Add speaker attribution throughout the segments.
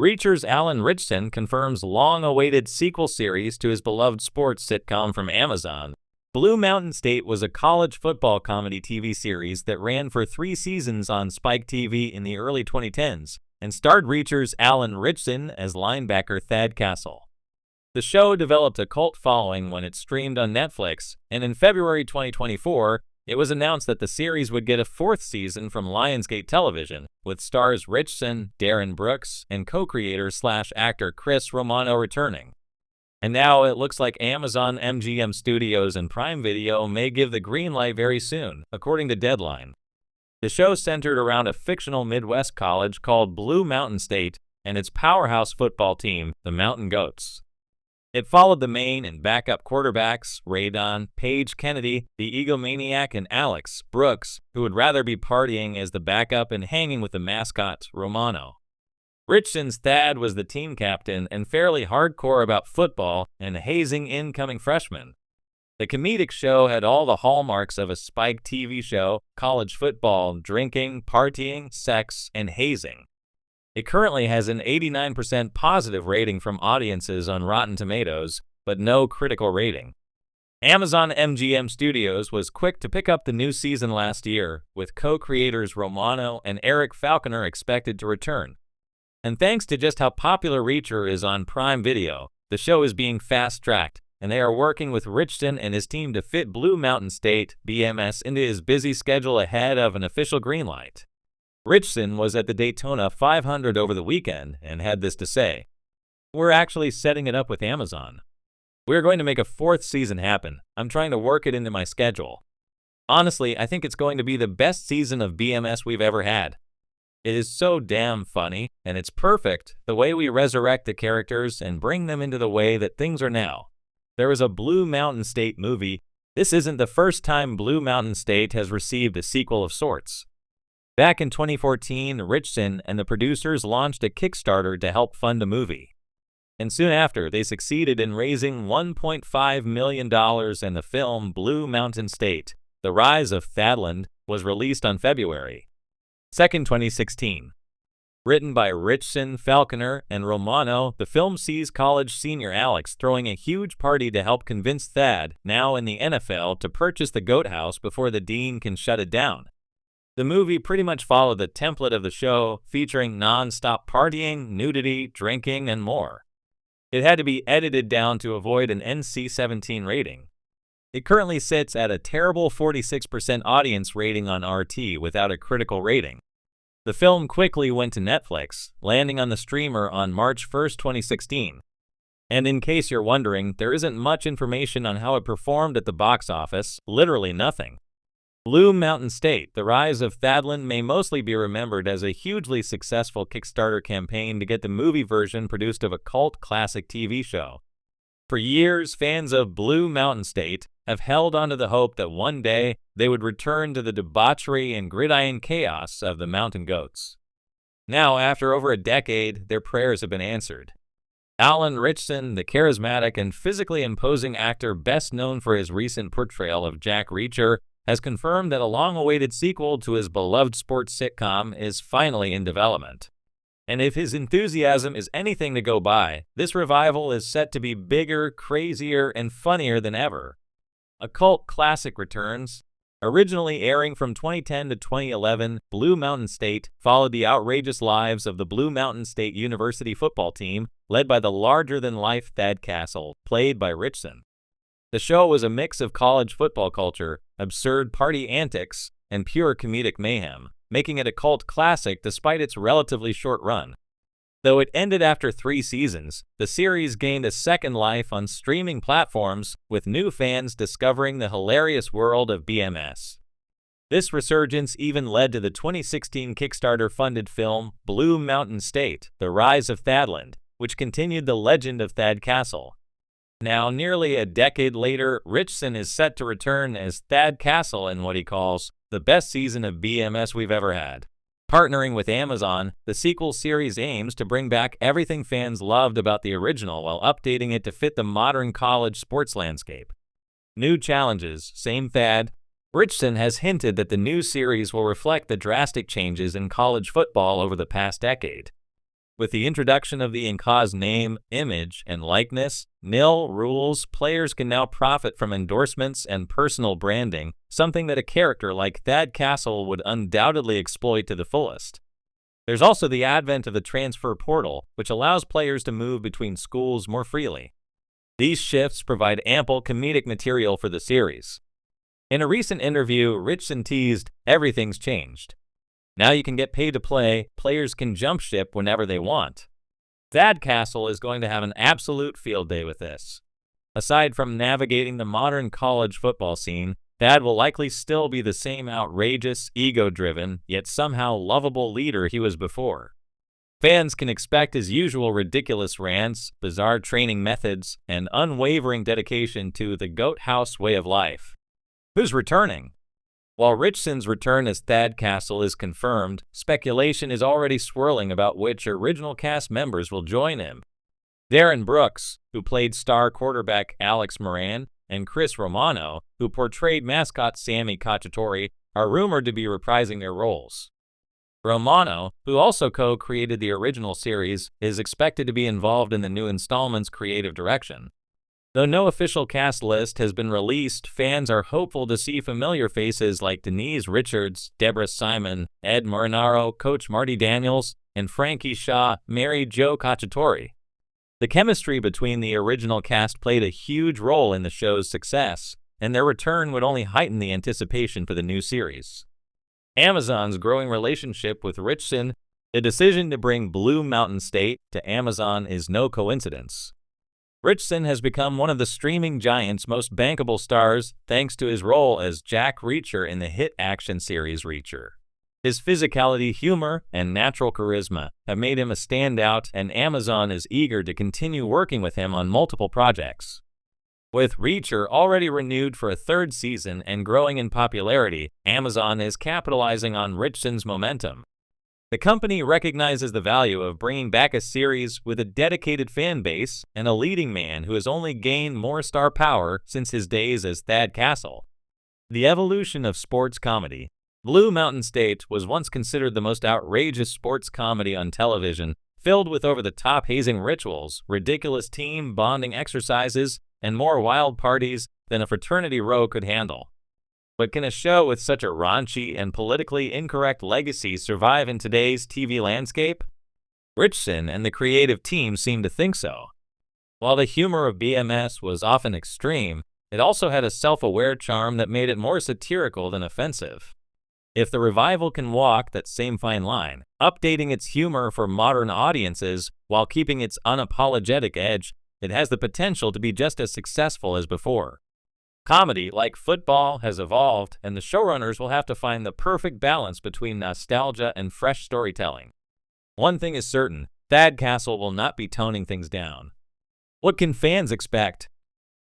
Speaker 1: Reacher's Alan Ritchson confirms long-awaited sequel series to his beloved sports sitcom from Amazon. Blue Mountain State was a college football comedy TV series that ran for 3 seasons on Spike TV in the early 2010s and starred Reacher's Alan Ritchson as linebacker Thad Castle. The show developed a cult following when it streamed on Netflix, and in February 2024, it was announced that the series would get a 4th season from Lionsgate Television, with stars Ritchson, Darren Brooks, and co-creator/actor Chris Romano returning. And now it looks like Amazon MGM Studios and Prime Video may give the green light very soon, according to Deadline. The show centered around a fictional Midwest college called Blue Mountain State and its powerhouse football team, the Mountain Goats. It followed the main and backup quarterbacks, Radon, Paige Kennedy, the egomaniac, and Alex Brooks, who would rather be partying as the backup and hanging with the mascot, Romano. Ritchson's Thad was the team captain and fairly hardcore about football and hazing incoming freshmen. The comedic show had all the hallmarks of a Spike TV show: college football, drinking, partying, sex, and hazing. It currently has an 89% positive rating from audiences on Rotten Tomatoes, but no critical rating. Amazon MGM Studios was quick to pick up the new season last year, with co-creators Romano and Eric Falconer expected to return. And thanks to just how popular Reacher is on Prime Video, the show is being fast-tracked, and they are working with Ritchson and his team to fit Blue Mountain State, BMS, into his busy schedule ahead of an official greenlight. Ritchson was at the Daytona 500 over the weekend and had this to say: "We're actually setting it up with Amazon. We're going to make a 4th season happen. I'm trying to work it into my schedule. Honestly, I think it's going to be the best season of BMS we've ever had. It is so damn funny, and it's perfect, the way we resurrect the characters and bring them into the way that things are now. There was a Blue Mountain State movie. This isn't the first time Blue Mountain State has received a sequel of sorts. Back in 2014, Ritchson and the producers launched a Kickstarter to help fund a movie. And soon after, they succeeded in raising $1.5 million, and the film Blue Mountain State: The Rise of Thadland was released on February 2nd, 2016. Written by Ritchson, Falconer, and Romano, the film sees college senior Alex throwing a huge party to help convince Thad, now in the NFL, to purchase the Goat House before the dean can shut it down. The movie pretty much followed the template of the show, featuring non-stop partying, nudity, drinking, and more. It had to be edited down to avoid an NC-17 rating. It currently sits at a terrible 46% audience rating on RT without a critical rating. The film quickly went to Netflix, landing on the streamer on March 1st, 2016. And in case you're wondering, there isn't much information on how it performed at the box office, literally nothing. Blue Mountain State: The Rise of Thadland may mostly be remembered as a hugely successful Kickstarter campaign to get the movie version produced of a cult classic TV show. For years, fans of Blue Mountain State have held onto the hope that one day they would return to the debauchery and gridiron chaos of the Mountain Goats. Now, after over a decade, their prayers have been answered. Alan Ritchson, the charismatic and physically imposing actor best known for his recent portrayal of Jack Reacher, has confirmed that a long-awaited sequel to his beloved sports sitcom is finally in development. And if his enthusiasm is anything to go by, this revival is set to be bigger, crazier, and funnier than ever. A cult classic returns. Originally airing from 2010 to 2011, Blue Mountain State followed the outrageous lives of the Blue Mountain State University football team, led by the larger-than-life Thad Castle, played by Ritchson. The show was a mix of college football culture, absurd party antics, and pure comedic mayhem, making it a cult classic despite its relatively short run. Though it ended after 3 seasons, the series gained a second life on streaming platforms, with new fans discovering the hilarious world of BMS. This resurgence even led to the 2016 Kickstarter-funded film Blue Mountain State: The Rise of Thadland, which continued the legend of Thad Castle. Now, nearly a decade later, Ritchson is set to return as Thad Castle in what he calls the best season of BMS we've ever had. Partnering with Amazon, the sequel series aims to bring back everything fans loved about the original while updating it to fit the modern college sports landscape. New challenges, same Thad. Ritchson has hinted that the new series will reflect the drastic changes in college football over the past decade. With the introduction of the Inca's name, image, and likeness, nil rules, players can now profit from endorsements and personal branding, something that a character like Thad Castle would undoubtedly exploit to the fullest. There's also the advent of the transfer portal, which allows players to move between schools more freely. These shifts provide ample comedic material for the series. In a recent interview, Ritchson teased, "Everything's changed. Now you can get paid to play, players can jump ship whenever they want." Thad Castle is going to have an absolute field day with this. Aside from navigating the modern college football scene, Thad will likely still be the same outrageous, ego-driven, yet somehow lovable leader he was before. Fans can expect his usual ridiculous rants, bizarre training methods, and unwavering dedication to the Goat House way of life. Who's returning? While Ritchson's return as Thad Castle is confirmed, speculation is already swirling about which original cast members will join him. Darren Brooks, who played star quarterback Alex Moran, and Chris Romano, who portrayed mascot Sammy Cacciatore, are rumored to be reprising their roles. Romano, who also co-created the original series, is expected to be involved in the new installment's creative direction. Though no official cast list has been released, fans are hopeful to see familiar faces like Denise Richards, Deborah Simon, Ed Marinaro, Coach Marty Daniels, and Frankie Shaw married Joe Cacciatore. The chemistry between the original cast played a huge role in the show's success, and their return would only heighten the anticipation for the new series. Amazon's growing relationship with Ritchson, the decision to bring Blue Mountain State to Amazon is no coincidence. Ritchson has become one of the streaming giant's most bankable stars thanks to his role as Jack Reacher in the hit action series Reacher. His physicality, humor, and natural charisma have made him a standout, and Amazon is eager to continue working with him on multiple projects. With Reacher already renewed for a third season and growing in popularity, Amazon is capitalizing on Ritchson's momentum. The company recognizes the value of bringing back a series with a dedicated fan base and a leading man who has only gained more star power since his days as Thad Castle. The evolution of sports comedy. Blue Mountain State was once considered the most outrageous sports comedy on television, filled with over-the-top hazing rituals, ridiculous team bonding exercises, and more wild parties than a fraternity row could handle. But can a show with such a raunchy and politically incorrect legacy survive in today's TV landscape? Ritchson and the creative team seem to think so. While the humor of BMS was often extreme, it also had a self-aware charm that made it more satirical than offensive. If the revival can walk that same fine line, updating its humor for modern audiences while keeping its unapologetic edge, it has the potential to be just as successful as before. Comedy, like football, has evolved, and the showrunners will have to find the perfect balance between nostalgia and fresh storytelling. One thing is certain, Thad Castle will not be toning things down. What can fans expect?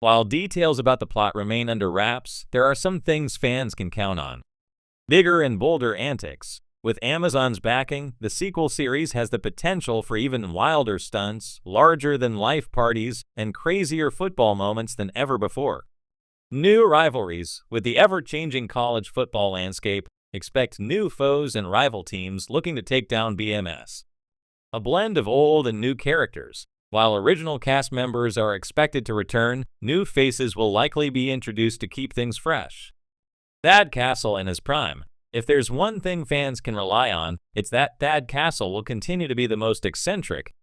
Speaker 1: While details about the plot remain under wraps, there are some things fans can count on. Bigger and bolder antics. With Amazon's backing, the sequel series has the potential for even wilder stunts, larger-than-life parties, and crazier football moments than ever before. New rivalries. With the ever-changing college football landscape, expect new foes and rival teams looking to take down BMS. A blend of old and new characters. While original cast members are expected to return, new faces will likely be introduced to keep things fresh. Thad Castle in his prime. If there's one thing fans can rely on, it's that Thad Castle will continue to be the most eccentric,